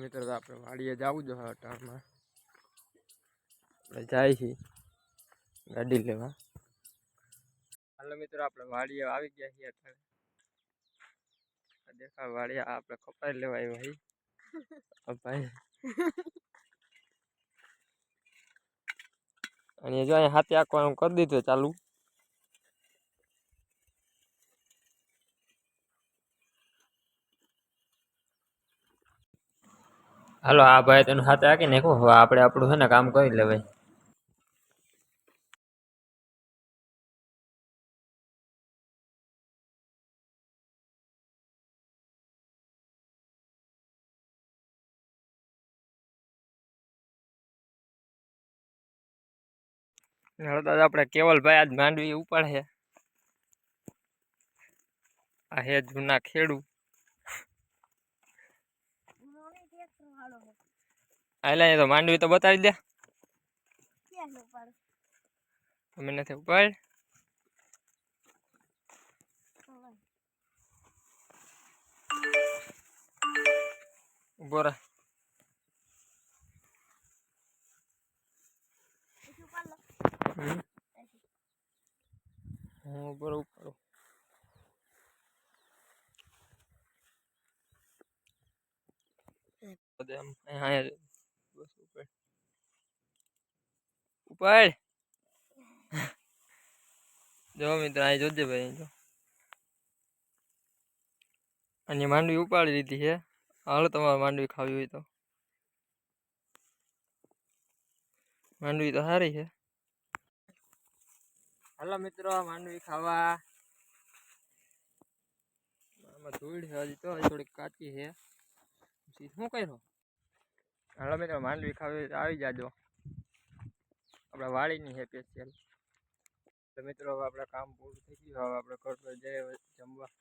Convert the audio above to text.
મિત્રો આપણે વાડીએ જવું જો ટાણમાં જાય છે ગાડી લેવા. હાલો મિત્રો આપણે વાડીએ આવી ગયા છીએ અત્યારે દેખા વાડીએ આપણે કપાઈ લેવા આવ્યા ભાઈ અને જો અહીંયા હાથે આખવાનું કરી દીધું ચાલુ. હાલો આ ભાઈ તેનું હાથે આકી નાખો. હવે આપણે આપણું છે ને કામ કરી લેવાય. હળદાદ આપણે કેવલભાઈ આજ માંડવી ઉપાડે. આ હે જૂના ખેડૂ. આયલા તો માંડવી તો બતાવી દે. તમે નથી ઉપાડ. ઉભો રહે. હું ઉપર ઉપાડું. ઉપાડ જો મિત્ર અહીં જોજે ભાઈ જો અને માંડવી ઉપાડી લીધી છે. હાલો તમારે માંડવી ખાવી હોય તો માંડવી તો સારી છે. હાલો મિત્રો માંડવી ખાવા. આમાં ધૂળ છે હજી તો થોડીક કાચી છે. શું કર્યો? હાલો મિત્રો માંડવી ખાવી હોય તો આવી જાજો. આપણે વાડીની છે સ્પેશિયલ. તો મિત્રો હવે આપણે કામ પૂરું થઈ ગયું. હવે આપણે ઘર પર જઈએ જમવા.